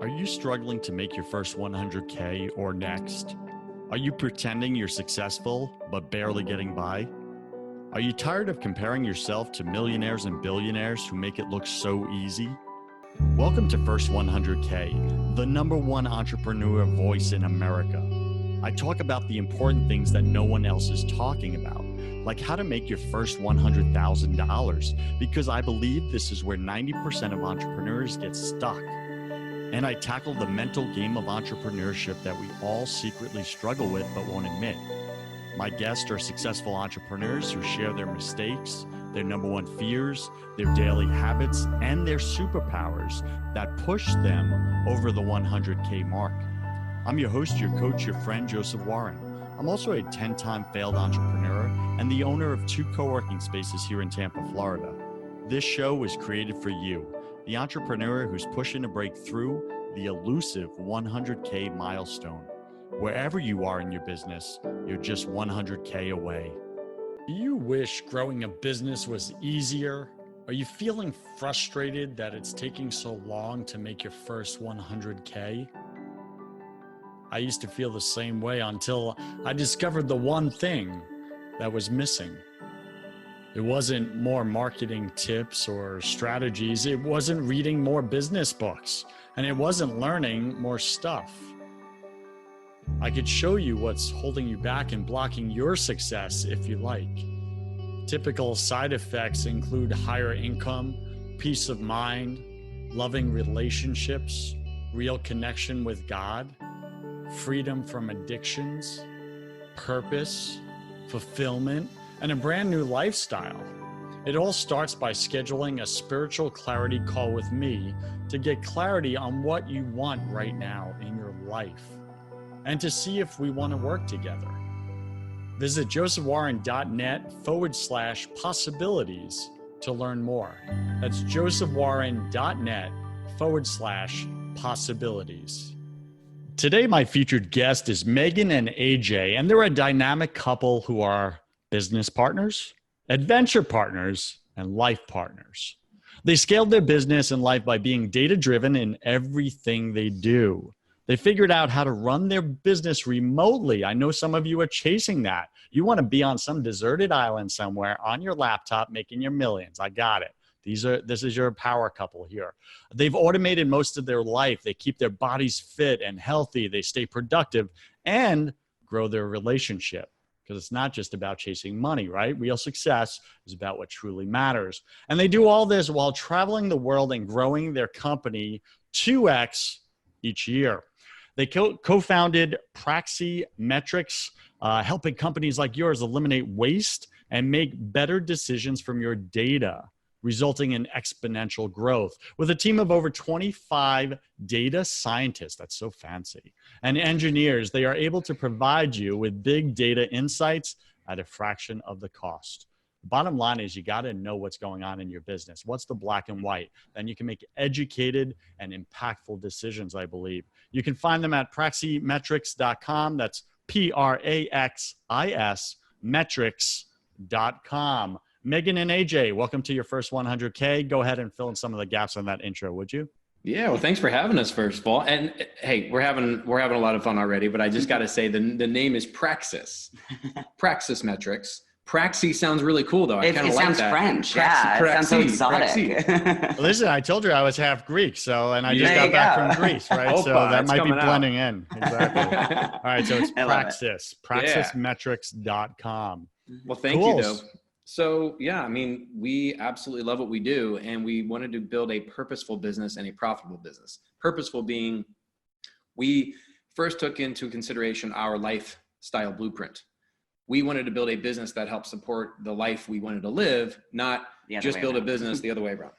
Are you struggling to make your first 100K or next? Are you pretending you're successful but barely getting by? Are you tired of comparing yourself to millionaires and billionaires who make it look so easy? Welcome to First 100K, the #1 entrepreneur voice in America. I talk about the important things that no one else is talking about, like how to make your first $100,000, because I believe this is where 90% of entrepreneurs get stuck. And I tackle the mental game of entrepreneurship that we all secretly struggle with but won't admit. My guests are successful entrepreneurs who share their mistakes, their #1 fears, their daily habits, and their superpowers that push them over the 100K mark. I'm your host, your coach, your friend, Joseph Warren. I'm also a 10-time failed entrepreneur and the owner of 2 co-working spaces here in Tampa, Florida. This show was created for you, the entrepreneur who's pushing to break through the elusive 100K milestone. Wherever you are in your business, you're just 100K away. Do you wish growing a business was easier? Are you feeling frustrated that it's taking so long to make your first 100K? I used to feel the same way until I discovered the one thing that was missing. It wasn't more marketing tips or strategies. It wasn't reading more business books, and it wasn't learning more stuff. I could show you what's holding you back and blocking your success if you like. Typical side effects include higher income, peace of mind, loving relationships, real connection with God, freedom from addictions, purpose, fulfillment, and a brand new lifestyle. It all starts by scheduling a spiritual clarity call with me to get clarity on what you want right now in your life and to see if we want to work together. Visit josephwarren.net/possibilities to learn more. That's josephwarren.net/possibilities. Today, my featured guest is Meaghan and AJ, and they're a dynamic couple who are business partners, adventure partners, and life partners. They scaled their business and life by being data-driven in everything they do. They figured out how to run their business remotely. I know some of you are chasing that. You want to be on some deserted island somewhere on your laptop making your millions. I got it. This is your power couple here. They've automated most of their life. They keep their bodies fit and healthy. They stay productive and grow their relationship. Because it's not just about chasing money, right? Real success is about what truly matters. And they do all this while traveling the world and growing their company 2x each year. They co-founded Praxis Metrics, helping companies like yours eliminate waste and make better decisions from your data, resulting in exponential growth. With a team of over 25 data scientists, that's so fancy, and engineers, they are able to provide you with big data insights at a fraction of the cost. The bottom line is you got to know what's going on in your business. What's the black and white? Then you can make educated and impactful decisions, I believe. You can find them at praxismetrics.com. That's Praxis metrics.com. Meaghan and AJ, welcome to your first 100K. Go ahead and fill in some of the gaps on that intro, would you? Yeah, well, thanks for having us, first of all. And hey, we're having a lot of fun already, but I just got to say the name is Praxis. Praxis Metrics. Praxis sounds really cool, though. I kind of like that. It sounds French. Praxis, It sounds so exotic. Well, listen, I told you I was half Greek, and I just got back from Greece, right? Opa, so that might be blending in. Exactly. All right, so it's Praxis, praxismetrics.com. Well, thank you, though. So, yeah, I mean, we absolutely love what we do, and we wanted to build a purposeful business and a profitable business. Purposeful being, we first took into consideration our lifestyle blueprint. We wanted to build a business that helped support the life we wanted to live, not just build a business the other way around.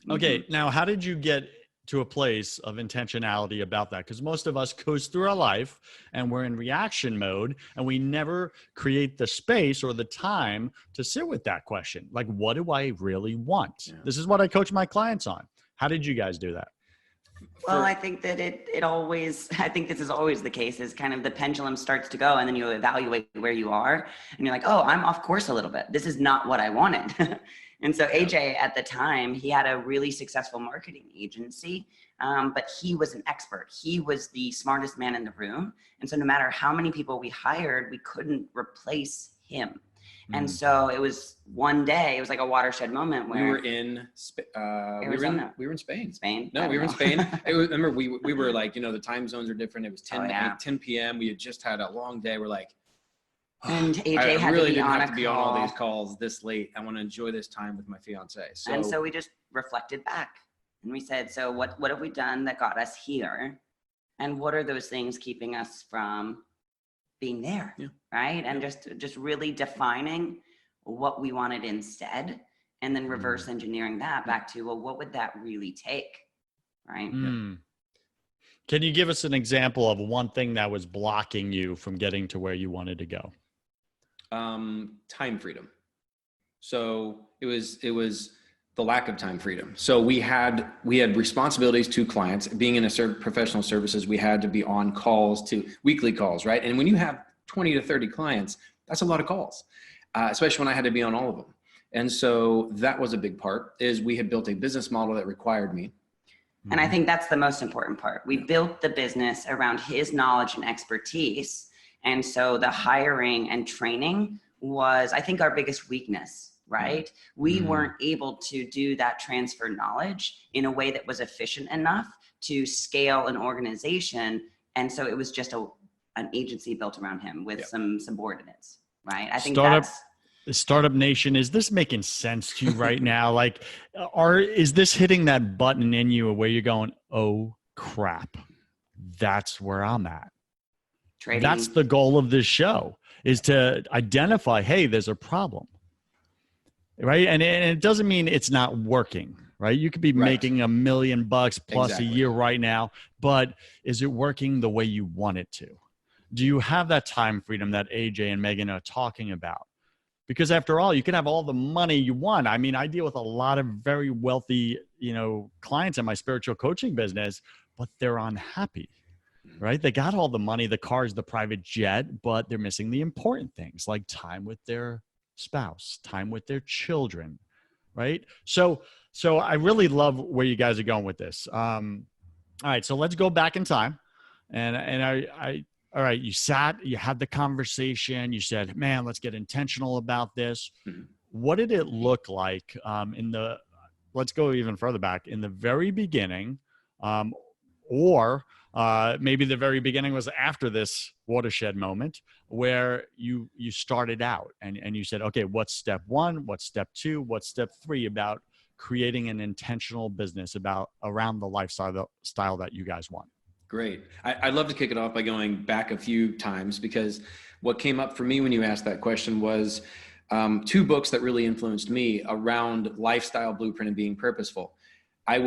Okay, now how did you get to a place of intentionality about that? Because most of us coast through our life and we're in reaction mode and we never create the space or the time to sit with that question. Like, what do I really want? Yeah. This is what I coach my clients on. How did you guys do that? Well, I think that I think this is always the case, is kind of the pendulum starts to go and then you evaluate where you are and you're like, oh, I'm off course a little bit. This is not what I wanted. And so AJ at the time, he had a really successful marketing agency but he was an expert. He was the smartest man in the room. And so no matter how many people we hired, we couldn't replace him. And so it was one day, it was like a watershed moment where we were in we were in Spain. Spain? No, we were in Spain. Remember, we were like, the time zones are different. It was 10 p.m. We had just had a long day. We're like, and AJ I had really to be didn't on have a to be on all call. these calls this late. I want to enjoy this time with my fiance. And so we just reflected back and we said, so what have we done that got us here? And what are those things keeping us from being there? Yeah. Right. And just really defining what we wanted instead, and then reverse engineering that back to, well, what would that really take? Right. Can you give us an example of one thing that was blocking you from getting to where you wanted to go? Time freedom. So it was the lack of time freedom. So we had responsibilities to clients. Being in professional services, we had to be on calls, to weekly calls, right? And when you have 20 to 30 clients, that's a lot of calls, especially when I had to be on all of them. And so that was a big part, is we had built a business model that required me. And I think that's the most important part. We built the business around his knowledge and expertise. And so the hiring and training was, I think, our biggest weakness, right? We weren't able to do that transfer knowledge in a way that was efficient enough to scale an organization. And so it was just an agency built around him with some subordinates, right? I think Startup Nation, is this making sense to you right now? Like, is this hitting that button in you where you're going, oh crap, that's where I'm at? trading. That's the goal of this show, is to identify, hey, there's a problem, right? And it doesn't mean it's not working, right? You could be making $1 million plus a year right now, but is it working the way you want it to? Do you have that time freedom that AJ and Meaghan are talking about? Because after all, you can have all the money you want. I mean, I deal with a lot of very wealthy, clients in my spiritual coaching business, but they're unhappy, right? They got all the money, the cars, the private jet, but they're missing the important things like time with their spouse, time with their children, right? So I really love where you guys are going with this. All right, so let's go back in time. All right, you sat, you had the conversation, you said, man, let's get intentional about this. What did it look like let's go even further back, in the very beginning, or maybe the very beginning was after this watershed moment where you started out and you said, okay, what's step one? What's step two? What's step three about creating an intentional business around the lifestyle that you guys want? Great. I'd love to kick it off by going back a few times, because what came up for me when you asked that question was two books that really influenced me around lifestyle blueprint and being purposeful. I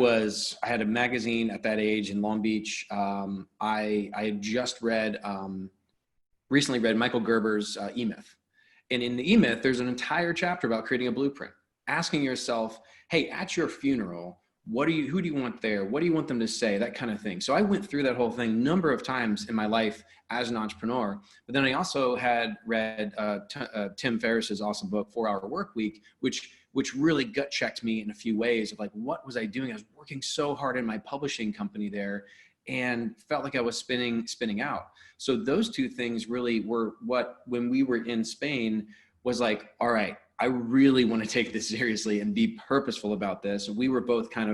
had a magazine at that age in Long Beach. I had just recently read Michael Gerber's E-Myth. And in the E-Myth, there's an entire chapter about creating a blueprint, asking yourself, hey, at your funeral, who do you want there? What do you want them to say? That kind of thing. So I went through that whole thing a number of times in my life as an entrepreneur. But then I also had read Tim Ferriss's awesome book, 4-Hour Workweek, which really gut checked me in a few ways of like, what was I doing? I was working so hard in my publishing company there and felt like I was spinning out. So those two things really were what, when we were in Spain, was like, all right, I really want to take this seriously and be purposeful about this. We were both kind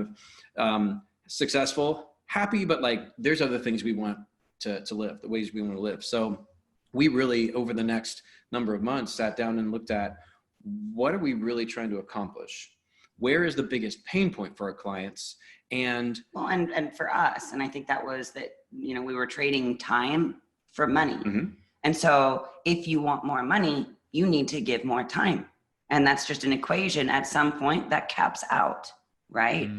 of successful, happy, but like there's other things we want to live, the ways we want to live. So we really, over the next number of months, sat down and looked at, what are we really trying to accomplish? Where is the biggest pain point for our clients? And for us, and I think that was that, we were trading time for money. Mm-hmm. And so if you want more money, you need to give more time. And that's just an equation at some point that caps out, right?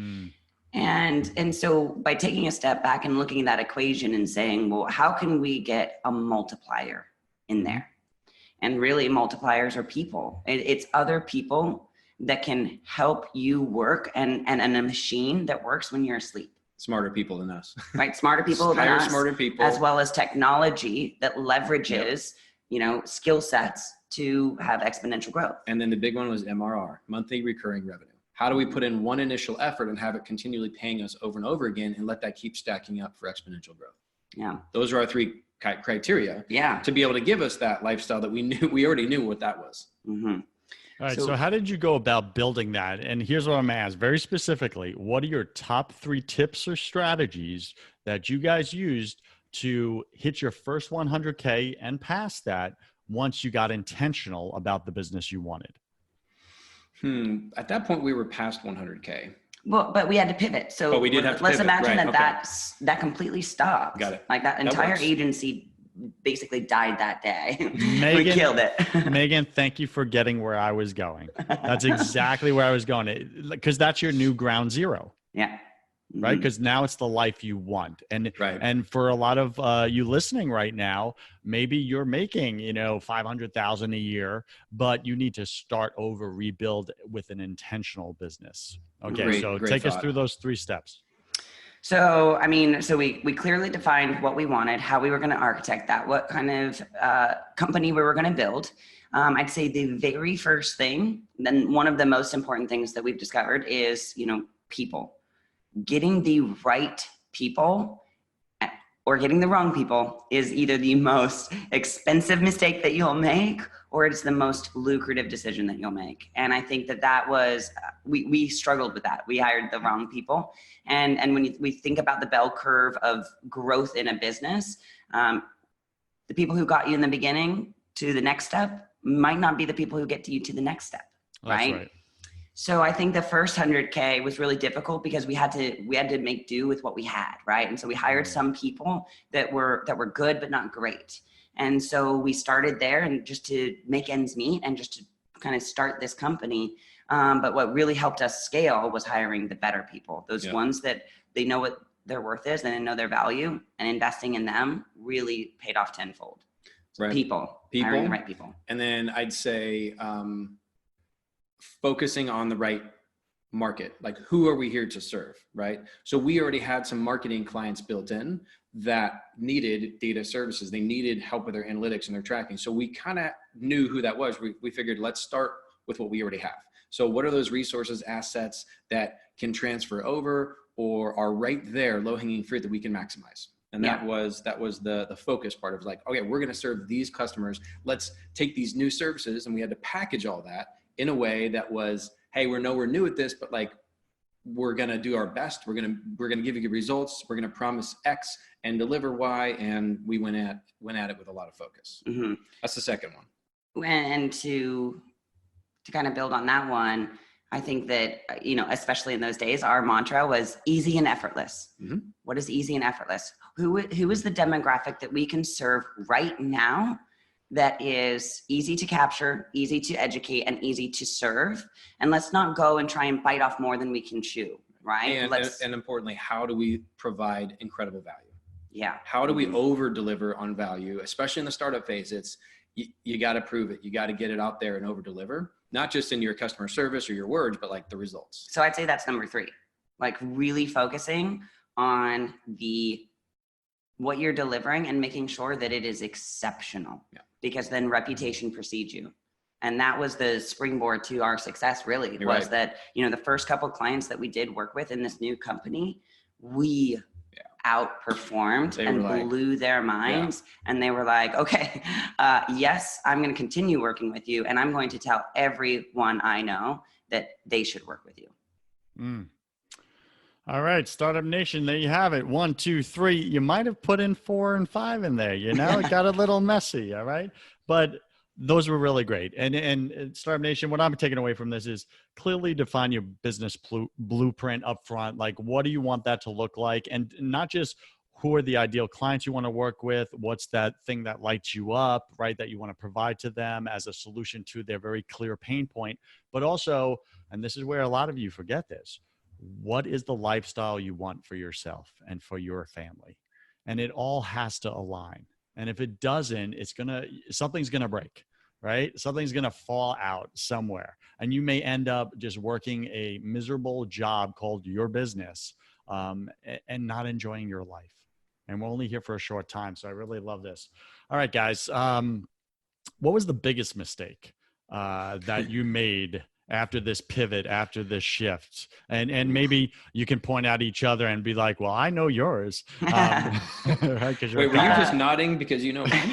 And so by taking a step back and looking at that equation and saying, well, how can we get a multiplier in there? And really, multipliers are people. It's other people that can help you work and a machine that works when you're asleep. Smarter people than us. Right? Smarter people than us. Smarter people. As well as technology that leverages, skill sets to have exponential growth. And then the big one was MRR, monthly recurring revenue. How do we put in one initial effort and have it continually paying us over and over again and let that keep stacking up for exponential growth? Yeah. Those are our three criteria to be able to give us that lifestyle that we already knew what that was. Mm-hmm. All right. So how did you go about building that? And here's what I'm going to ask very specifically. What are your top 3 tips or strategies that you guys used to hit your first 100K and past that once you got intentional about the business you wanted? At that point, we were past 100K. Well, but we had to pivot. So but we did have to let's pivot. imagine Right. that completely stopped. Got it. Like that entire agency basically died that day. Meaghan, we killed it. Meaghan, thank you for getting where I was going. That's exactly where I was going, because that's your new ground zero. Yeah. Right. Because now it's the life you want. And right. And for a lot of you listening right now, maybe you're making, 500,000 a year, but you need to start over, rebuild with an intentional business. Okay. So take us through those 3 steps. So, we clearly defined what we wanted, how we were going to architect that, what kind of company we were going to build. I'd say the very first thing, then one of the most important things that we've discovered is, people. Getting the right people or getting the wrong people is either the most expensive mistake that you'll make, or it's the most lucrative decision that you'll make. And I think that was, we struggled with that. We hired the wrong people. And when we think about the bell curve of growth in a business, the people who got you in the beginning to the next step might not be the people who get you to the next step. That's right. So I think the first 100K was really difficult because we had to make do with what we had, right? And so we hired some people that were good but not great. And so we started there and just to make ends meet and just to kind of start this company. But what really helped us scale was hiring the better people, those ones that they know what their worth is and they know their value, and investing in them really paid off tenfold. Right. People, hiring the right people. And then I'd say, focusing on the right market, like who are we here to serve, right? So we already had some marketing clients built in that needed data services. They needed help with their analytics and their tracking. So we kind of knew who that was. We figured, let's start with what we already have. So what are those resources, assets that can transfer over or are right there, low-hanging fruit that we can maximize? And that was the focus part of like, okay, we're going to serve these customers. Let's take these new services, and we had to package all that in a way that was, hey, we're new at this, but like, we're going to do our best. We're going to give you good results. We're going to promise X and deliver Y. And we went at it with a lot of focus. Mm-hmm. That's the second one. And to kind of build on that one, I think that, especially in those days, our mantra was easy and effortless. Mm-hmm. What is easy and effortless? Who is the demographic that we can serve right now that is easy to capture, easy to educate, and easy to serve? And let's not go and try and bite off more than we can chew, right? And importantly, how do we provide incredible value? Yeah. How do we over deliver on value, especially in the startup phase? It's, you got to prove it. You got to get it out there and over deliver, not just in your customer service or your words, but like the results. So I'd say that's number 3, like really focusing on what you're delivering and making sure that it is exceptional. Yeah. Because then reputation precedes you. And that was the springboard to our success, really. You're was right. That, the first couple of clients that we did work with in this new company, we outperformed and blew their minds. Yeah. And they were like, okay, yes, I'm going to continue working with you. And I'm going to tell everyone I know that they should work with you. Mm. All right, Startup Nation, there you have it. 1, 2, 3. You might have put in 4 and 5 in there. It got a little messy. All right, but those were really great. And Startup Nation, what I'm taking away from this is clearly define your business blueprint up front. Like, what do you want that to look like? And not just who are the ideal clients you want to work with? What's that thing that lights you up, right? That you want to provide to them as a solution to their very clear pain point. But also, and this is where a lot of you forget this, what is the lifestyle you want for yourself and for your family? And it all has to align. And if it doesn't, something's going to break, right? Something's going to fall out somewhere. And you may end up just working a miserable job called your business and not enjoying your life. And we're only here for a short time. So I really love this. All right, guys. What was the biggest mistake that you made after this pivot, after this shift? And maybe you can point out each other and be like, well, I know yours. Right? Wait, were you just nodding because you know mine?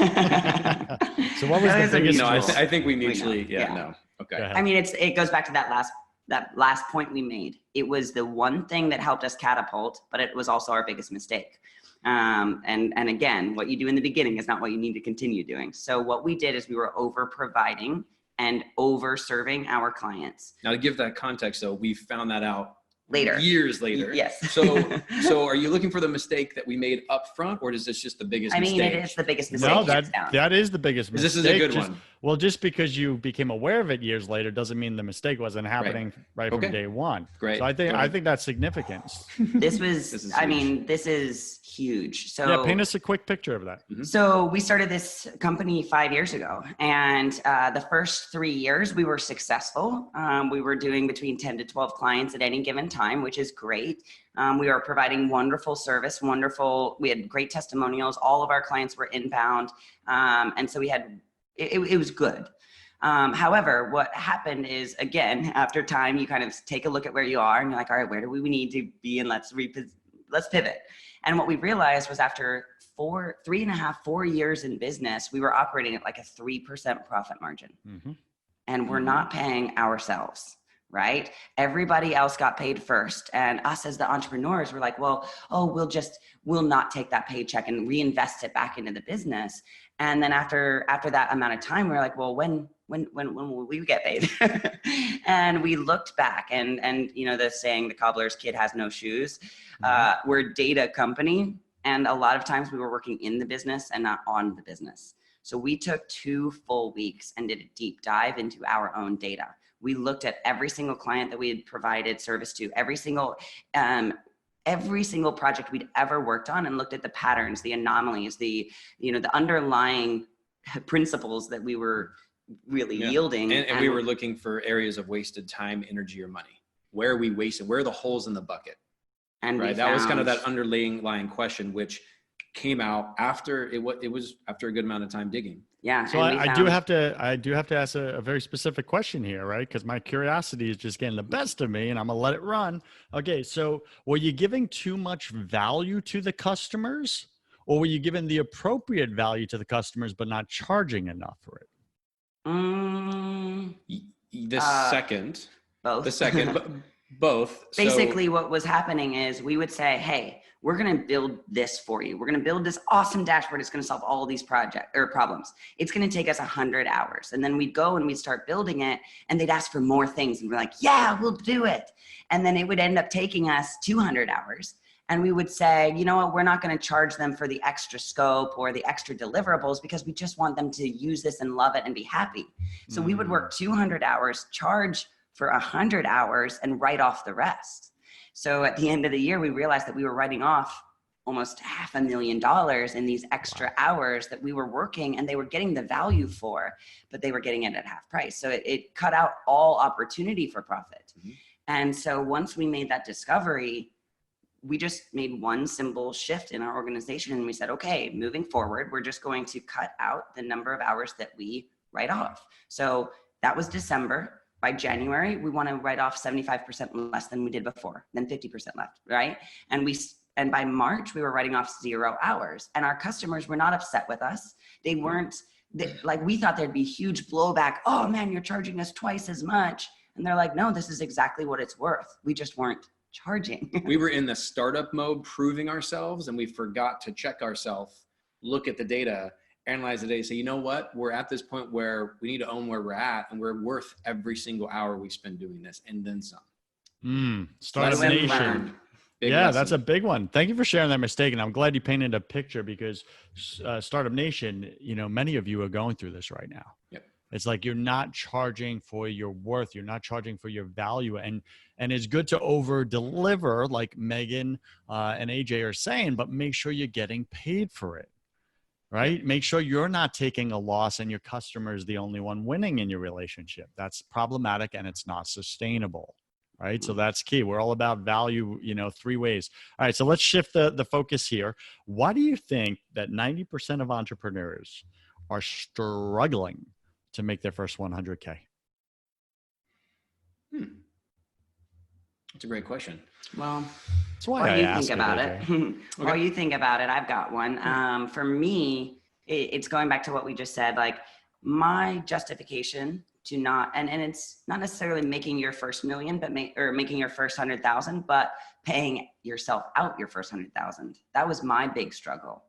So what was the biggest? No, I think we mutually, no. Okay. I mean, it goes back to that last point we made. It was the one thing that helped us catapult, but it was also our biggest mistake. And again, what you do in the beginning is not what you need to continue doing. So what we did is we were over providing and over serving our clients. Now, to give that context, though, we found that out later, years later. Yes. So are you looking for the mistake that we made up front, or is this just the biggest mistake? I mean, it is the biggest mistake. No, that is the biggest mistake. This is a good one. Well, just because you became aware of it years later doesn't mean the mistake wasn't happening right from day one. Great. So I think that's significant. This is huge. So yeah, paint us a quick picture of that. Mm-hmm. So we started this company 5 years ago, and the first 3 years we were successful. We were doing between 10 to 12 clients at any given time, which is great. We were providing wonderful service, we had great testimonials. All of our clients were inbound. And so it was good. However, what happened is, again, after time, you kind of take a look at where you are and you're like, all right, where do we need to be? And let's pivot. And what we realized was after 4 years in business, we were operating at like a 3% profit margin. Mm-hmm. And we're not paying ourselves, right? Everybody else got paid first. And us as the entrepreneurs were like, well, we'll not take that paycheck and reinvest it back into the business. And then after that amount of time, we were like, well, when will we get paid? And we looked back and you know, the saying, the cobbler's kid has no shoes. We're a data company. And a lot of times we were working in the business and not on the business. So we took 2 full weeks and did a deep dive into our own data. We looked at every single client that we had provided service to, every single project we'd ever worked on, and looked at the patterns, the anomalies, the underlying principles that we were really yielding. And we were looking for areas of wasted time, energy, or money. Where are we wasted? Where are the holes in the bucket? And right. That was kind of that underlying question, which came out after it was after a good amount of time digging. Yeah. So I do have to ask a very specific question here, right? Because my curiosity is just getting the best of me, and I'm gonna let it run. Okay. So were you giving too much value to the customers, or were you giving the appropriate value to the customers but not charging enough for it? Second. Both. The second. Both. Basically, what was happening is we would say, hey, we're going to build this for you. We're going to build this awesome dashboard. It's going to solve all these problems. It's going to take us 100 hours. And then we'd go and we'd start building it, and they'd ask for more things. And we're like, yeah, we'll do it. And then it would end up taking us 200 hours. And we would say, you know what, we're not going to charge them for the extra scope or the extra deliverables, because we just want them to use this and love it and be happy. So we would work 200 hours, charge for 100 hours, and write off the rest. So at the end of the year, we realized that we were writing off almost $500,000 in these extra hours that we were working, and they were getting the value for, but they were getting it at half price. So it cut out all opportunity for profit. Mm-hmm. And so once we made that discovery, we just made one simple shift in our organization, and we said, okay, moving forward, we're just going to cut out the number of hours that we write off. So that was December. By January, we want to write off 75% less than we did before, then 50% left, right? And by March, we were writing off 0 hours, and our customers were not upset with us. We thought there'd be huge blowback. Oh man, you're charging us twice as much. And they're like, no, this is exactly what it's worth. We just weren't charging. We were in the startup mode, proving ourselves, and we forgot to check ourselves, look at the data, analyze the data, say, you know what, we're at this point where we need to own where we're at, and we're worth every single hour we spend doing this, and then some. Startup Nation. Yeah, that's a big one. Thank you for sharing that mistake. And I'm glad you painted a picture, because Startup Nation, you know, many of you are going through this right now. Yep. It's like you're not charging for your worth. You're not charging for your value. And it's good to over deliver, like Meaghan and AJ are saying, but make sure you're getting paid for it. Right? Make sure you're not taking a loss and your customer is the only one winning in your relationship. That's problematic, and it's not sustainable. Right? So that's key. We're all about value, 3 ways. All right. So let's shift the focus here. Why do you think that 90% of entrepreneurs are struggling to make their first 100K? That's a great question. Well, That's why while I you asked think about it, while you think about it, I've got one. For me, it's going back to what we just said. Like my justification to not, and it's not necessarily making your first million, but making your first 100,000, but paying yourself out your first 100,000. That was my big struggle,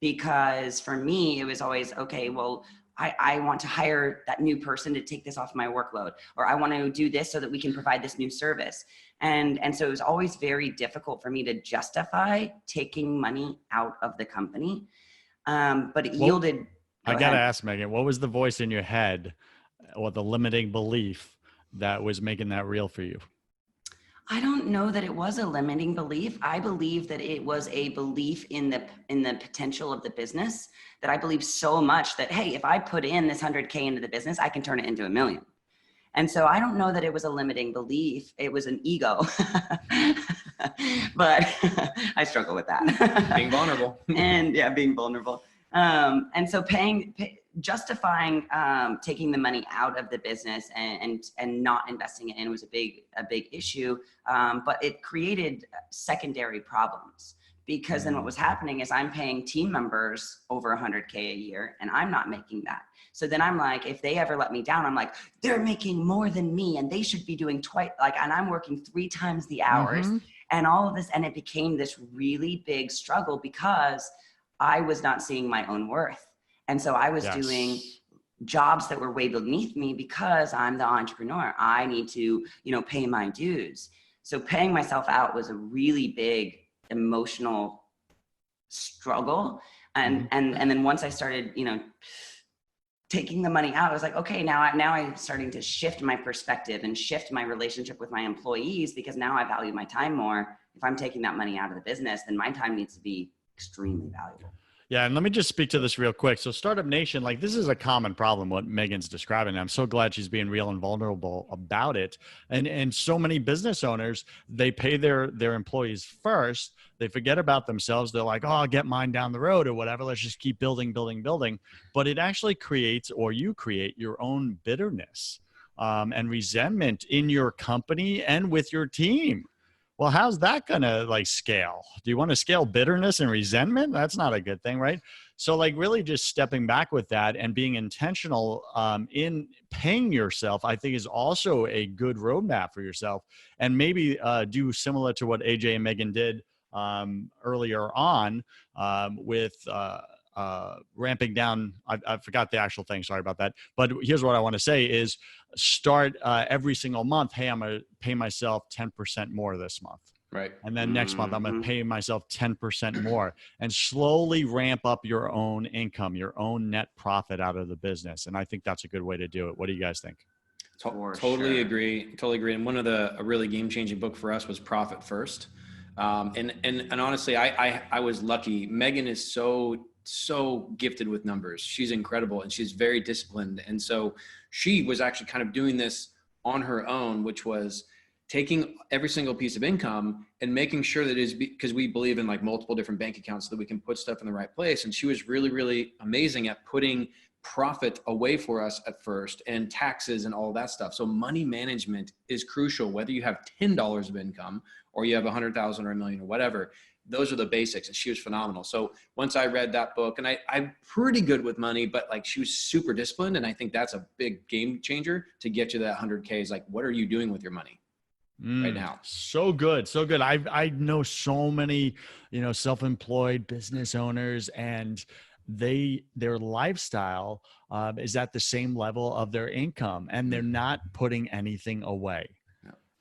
because for me, it was always, okay, well, I want to hire that new person to take this off my workload, or I want to do this so that we can provide this new service. And so it was always very difficult for me to justify taking money out of the company. But it yielded. I got to ask, Meaghan, what was the voice in your head or the limiting belief that was making that real for you? I don't know that it was a limiting belief. I believe that it was a belief in the potential of the business, that I believe so much that, hey, if I put in this 100K into the business, I can turn it into $1 million. And so I don't know that it was a limiting belief. It was an ego, but I struggle with that. Being vulnerable. And yeah, being vulnerable. And so justifying taking the money out of the business and not investing it in was a big issue. But it created secondary problems, because then what was happening is I'm paying team members over 100K a year and I'm not making that. So then I'm like, if they ever let me down, I'm like, they're making more than me and they should be doing twice, like, and I'm working 3 times the hours and all of this. And it became this really big struggle because I was not seeing my own worth. And so I was doing jobs that were way beneath me because I'm the entrepreneur. I need to, pay my dues. So paying myself out was a really big emotional struggle. And then once I started, taking the money out, I was like, okay, now I'm starting to shift my perspective and shift my relationship with my employees, because now I value my time more. If I'm taking that money out of the business, then my time needs to be extremely valuable. Yeah. And let me just speak to this real quick. So Startup Nation, like, this is a common problem, what Meaghan's describing. I'm so glad she's being real and vulnerable about it. And so many business owners, they pay their employees first. They forget about themselves. They're like, oh, I'll get mine down the road or whatever. Let's just keep building. But it actually creates, or you create, your own bitterness and resentment in your company and with your team. Well, how's that going to scale? Do you want to scale bitterness and resentment? That's not a good thing, right? So really just stepping back with that and being intentional in paying yourself, I think, is also a good roadmap for yourself. And maybe do similar to what AJ and Meaghan did earlier on with ramping down. I forgot the actual thing. Sorry about that. But here's what I want to say is start every single month. Hey, I'm going to pay myself 10% more this month. Right. And then next month, I'm going to pay myself 10% more, and slowly ramp up your own income, your own net profit out of the business. And I think that's a good way to do it. What do you guys think? Totally agree. And one of a really game-changing book for us was Profit First. And honestly, I was lucky. Meaghan is so gifted with numbers. She's incredible and she's very disciplined. And so she was actually kind of doing this on her own, which was taking every single piece of income and making sure that it is, because we believe in multiple different bank accounts so that we can put stuff in the right place. And she was really, really amazing at putting profit away for us at first, and taxes and all that stuff. So money management is crucial, whether you have $10 of income or you have 100,000 or $1 million or whatever. Those are the basics, and she was phenomenal. So once I read that book, and I'm pretty good with money, but she was super disciplined. And I think that's a big game changer to get you that 100K is what are you doing with your money right now? So good. So good. I know so many, self-employed business owners, and their lifestyle is at the same level of their income, and they're not putting anything away.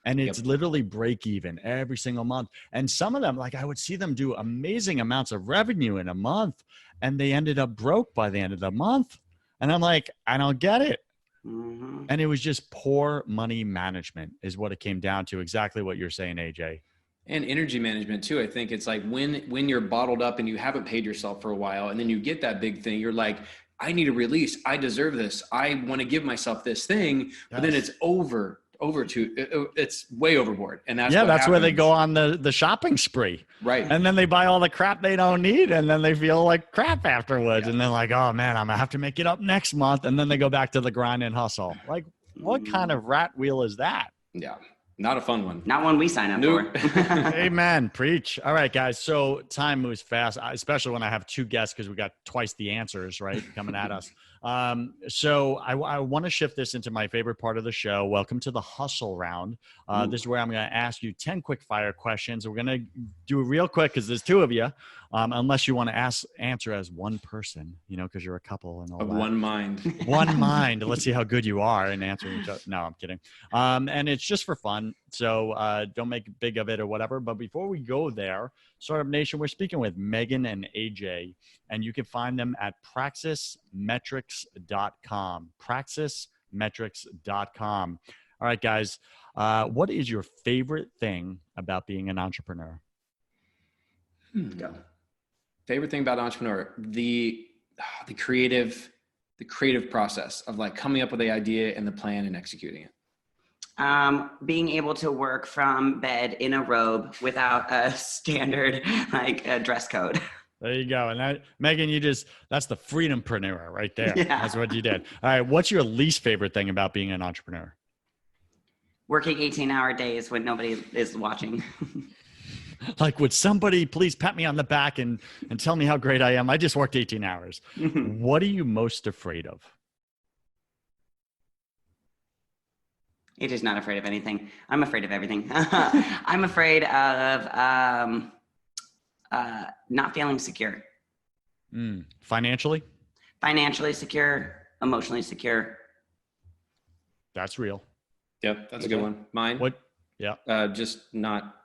And it's literally break even every single month. And some of them, I would see them do amazing amounts of revenue in a month, and they ended up broke by the end of the month. And I'm like, I don't get it. And it was just poor money management is what it came down to. Exactly what you're saying, AJ. And energy management too. I think it's when you're bottled up and you haven't paid yourself for a while, and then you get that big thing, you're like, I need a release. I deserve this. I want to give myself this thing, but then it's it's way overboard. And that's where they go on the shopping spree. Right. And then they buy all the crap they don't need, and then they feel like crap afterwards. And they're like, oh man, I'm gonna have to make it up next month. And then they go back to the grind and hustle. What kind of rat wheel is that? Yeah. Not a fun one. Not one we sign up Nope. for. Amen. Preach. All right, guys. So time moves fast, especially when I have two guests because we got twice the answers, right, coming at us. So I want to shift this into my favorite part of the show. Welcome to the hustle round. This is where I'm going to ask you 10 quick fire questions. We're going to do it real quick because there's two of you, unless you want to answer as one person, because you're a couple and all Of that. one mind. One mind. Let's see how good you are in answering each other. No, I'm kidding. And it's just for fun. So don't make big of it or whatever. But before we go there, Startup Nation, we're speaking with Meaghan and AJ, and you can find them at praxismetrics.com. Praxismetrics.com. All right, guys. What is your favorite thing about being an entrepreneur? Go. Favorite thing about entrepreneur, the creative process of like coming up with the idea and the plan and executing it. Being able to work from bed in a robe without a standard dress code. There you go. And Meaghan, that's the freedompreneur right there. Yeah. That's what you did. All right. What's your least favorite thing about being an entrepreneur? Working 18-hour days when nobody is watching. Like, would somebody please pat me on the back and tell me how great I am? I just worked 18 hours. What are you most afraid of? AJ's not afraid of anything. I'm afraid of everything. I'm afraid of not feeling secure. Financially? Financially secure, emotionally secure. That's real. Yep, that's a good one. Mine? What? Yeah. Just not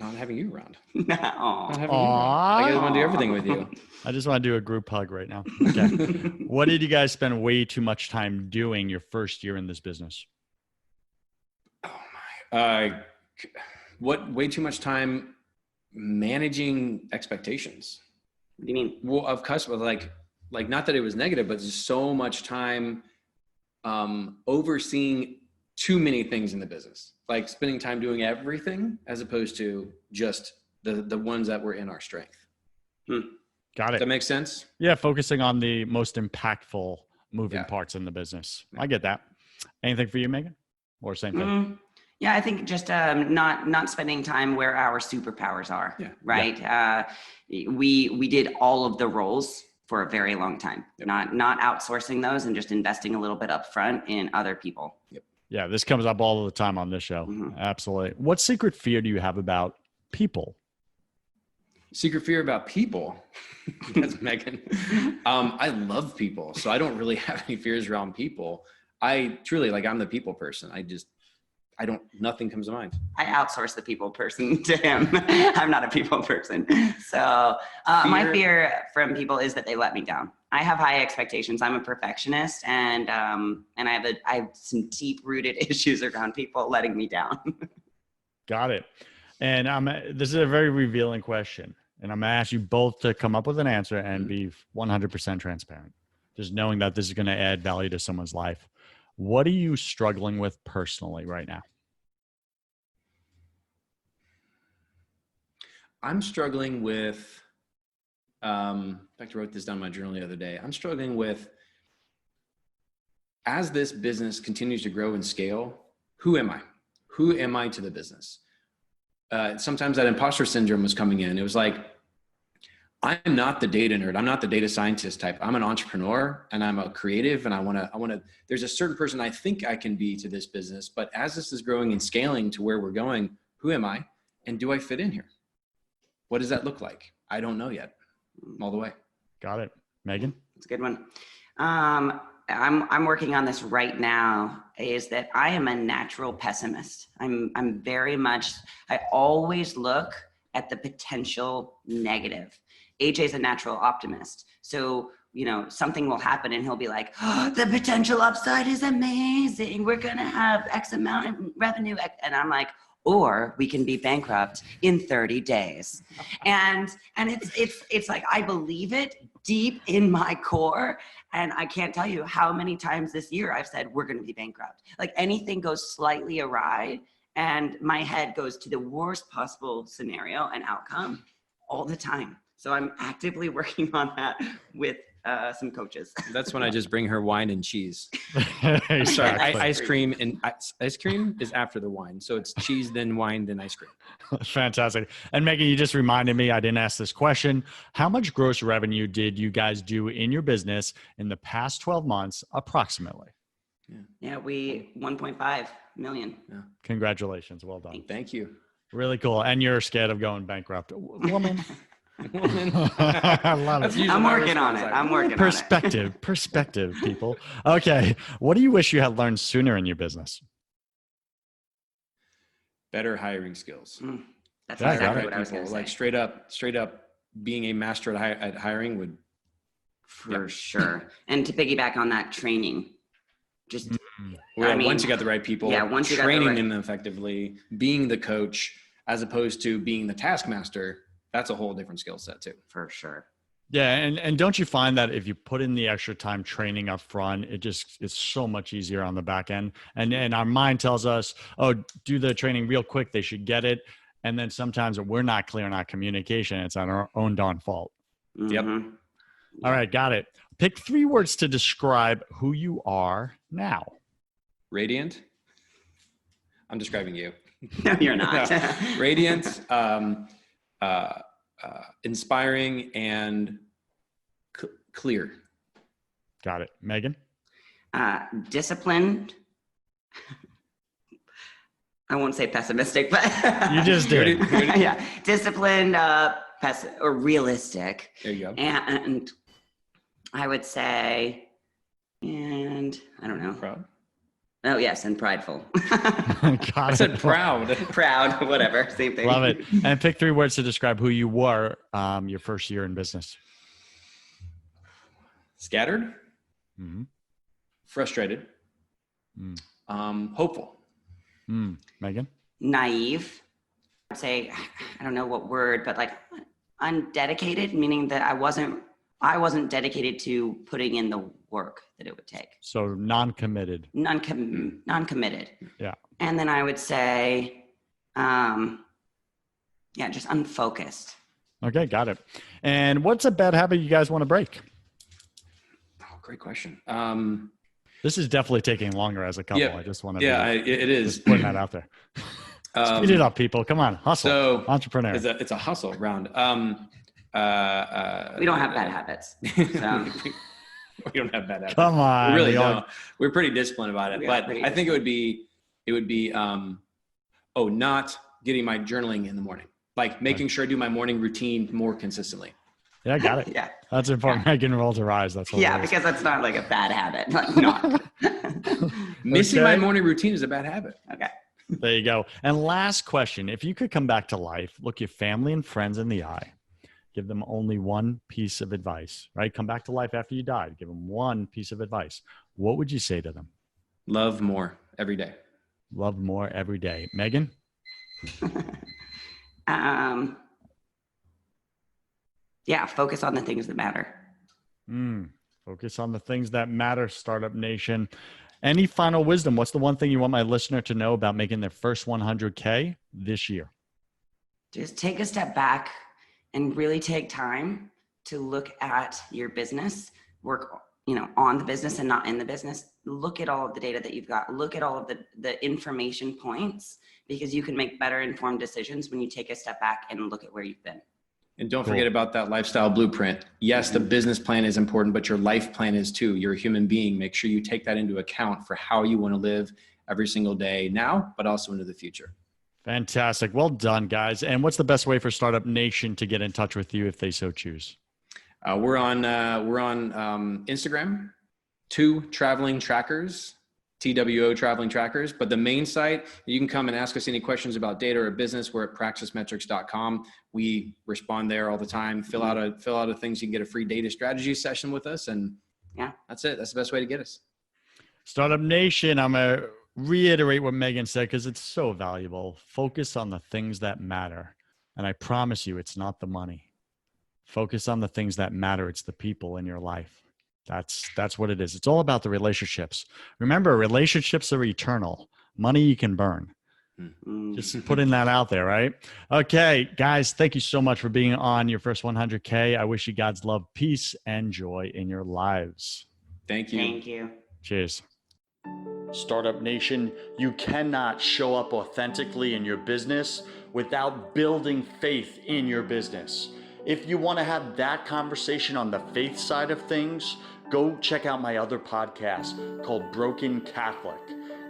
having you around. No. Not having you around. I want to do everything with you. I just want to do a group hug right now. Okay. What did you guys spend way too much time doing your first year in this business? Oh my. Way too much time managing expectations. What do you mean? Well, of customers, like not that it was negative, but just so much time overseeing too many things in the business, like spending time doing everything as opposed to just the ones that were in our strength. Got it. Does that make sense? Yeah. Focusing on the most impactful moving parts in the business. I get that. Anything for you, Meaghan? Or same thing? Yeah, I think just not spending time where our superpowers are, right? Yeah. We did all of the roles for a very long time, not outsourcing those and just investing a little bit up front in other people. Yep. Yeah, this comes up all the time on this show. Absolutely. What secret fear do you have about people? Secret fear about people? That's Meaghan. I love people, so I don't really have any fears around people. I truly, I'm the people person. Nothing comes to mind. I outsource the people person to him. I'm not a people person. So my fear from people is that they let me down. I have high expectations. I'm a perfectionist, and I have some deep-rooted issues around people letting me down. Got it. And this is a very revealing question, and I'm going to ask you both to come up with an answer and be 100% transparent, just knowing that this is going to add value to someone's life. What are you struggling with personally right now? I'm struggling with, in fact, I wrote this down in my journal the other day. I'm struggling with, as this business continues to grow and scale, who am I? Who am I to the business? Sometimes that imposter syndrome was coming in. It was like, I'm not the data nerd. I'm not the data scientist type. I'm an entrepreneur and I'm a creative, and I want to, there's a certain person I think I can be to this business, but as this is growing and scaling to where we're going, who am I? And do I fit in here? What does that look like? I don't know yet. All the way. Got it. Meaghan? It's a good one. I'm working on this right now, is that I am a natural pessimist. I'm very much, I always look at the potential negative. AJ's a natural optimist. So, something will happen and he'll be like, oh, the potential upside is amazing. We're going to have X amount of revenue. And I'm like, or we can be bankrupt in 30 days. And it's like, I believe it deep in my core. And I can't tell you how many times this year I've said, we're going to be bankrupt. Like anything goes slightly awry and my head goes to the worst possible scenario and outcome all the time. So I'm actively working on that with some coaches. That's when I just bring her wine and cheese. Exactly. Sorry, ice cream and ice cream is after the wine. So it's cheese, then wine, then ice cream. Fantastic. And Meaghan, you just reminded me, I didn't ask this question. How much gross revenue did you guys do in your business in the past 12 months, approximately? Yeah, we 1.5 million. Yeah. Congratulations. Well done. Thank you. Really cool. And you're scared of going bankrupt. Woman. Woman. I love That's it. usually I'm my working on it. response. I'm working on Perspective, people. Okay. What do you wish you had learned sooner in your business? Better hiring skills. it. That's Yeah, exactly got what I was going to say. Like straight up being a master at hiring would. For sure. And to piggyback on that, training. Just Well, I mean, once you got the right people, once you got the training right- them effectively, being the coach as opposed to being the taskmaster, that's a whole different skill set too. for sure. Yeah. And don't you find that if you put in the extra time training up front, it's so much easier on the back end. And our mind tells us, oh, do the training real quick. They should get it. And then sometimes we're not clear in our communication. It's on our own darn fault. Yep. Mhm. All right. Got it. Pick 3 words to describe who you are now. Radiant. I'm describing you. No, you're not. Radiant, inspiring, and clear. Got it. Meaghan? Disciplined. I won't say pessimistic, but You just did. yeah, disciplined, or realistic, There you go. and I would say, and I don't know. Proud. Oh yes, and prideful. Got I it. said proud. Proud, whatever, same thing. Love it. And pick 3 words to describe who you were your first year in business. Scattered. Mm-hmm. Frustrated. Hopeful. Meaghan? Naive. I'd say, I don't know what word, but like undedicated, meaning that I wasn't dedicated to putting in the work that it would take. So non-committed. Non-committed. Yeah. And then I would say, just unfocused. Okay, got it. And what's a bad habit you guys want to break? Oh, great question. This is definitely taking longer as a couple. Yeah. I just want to It is. just putting that out there. Speed it up, people. Come on, hustle. So Entrepreneur. it's a hustle round. We don't have bad habits. So. We don't have bad habits. Come on. We really don't. We're pretty disciplined about it. We But are pretty I think it would be not getting my journaling in the morning. Like making sure I do my morning routine more consistently. Yeah, got it. Yeah. That's important. Meaghan rolls her eyes. That's all. Yeah, because that's not like a bad habit. Like, not. Missing my morning routine is a bad habit. Okay. There you go. And last question. If you could come back to life, look your family and friends in the eye, give them only one piece of advice, right? Come back to life after you died. Give them one piece of advice. What would you say to them? Love more every day. Love more every day. Meaghan? Focus on the things that matter. Focus on the things that matter, Startup Nation. Any final wisdom? What's the one thing you want my listener to know about making their first 100K this year? Just take a step back and really take time to look at your business, work, on the business and not in the business. Look at all of the data that you've got. Look at all of the information points, because you can make better informed decisions when you take a step back and look at where you've been. And don't forget about that lifestyle blueprint. Yes, the business plan is important, but your life plan is too. You're a human being. Make sure you take that into account for how you want to live every single day now, but also into the future. Fantastic. Well done, guys. And what's the best way for Startup Nation to get in touch with you if they so choose? We're on Instagram, 2 Traveling Trackers, TWO Traveling Trackers. But the main site, you can come and ask us any questions about data or business. We're at praxismetrics.com. We respond there all the time. Fill out a things. You can get a free data strategy session with us. And that's it. That's the best way to get us. Startup Nation, I'm going to reiterate what Meaghan said because it's so valuable. Focus on the things that matter. And I promise you, it's not the money. Focus on the things that matter. It's the people in your life. That's what it is. It's all about the relationships. Remember, relationships are eternal. Money you can burn. Just putting that out there, right? Okay, guys, thank you so much for being on your first 100K. I wish you God's love, peace, and joy in your lives. Thank you. Thank you. Cheers. Startup Nation, you cannot show up authentically in your business without building faith in your business. If you want to have that conversation on the faith side of things, go check out my other podcast called Broken Catholic.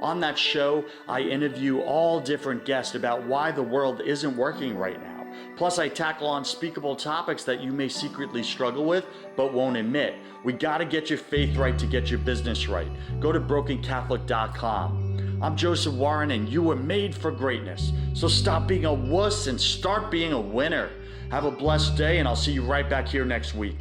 On that show, I interview all different guests about why the world isn't working right now. Plus, I tackle unspeakable topics that you may secretly struggle with, but won't admit. We gotta get your faith right to get your business right. Go to brokencatholic.com. I'm Joseph Warren, and you were made for greatness. So stop being a wuss and start being a winner. Have a blessed day, and I'll see you right back here next week.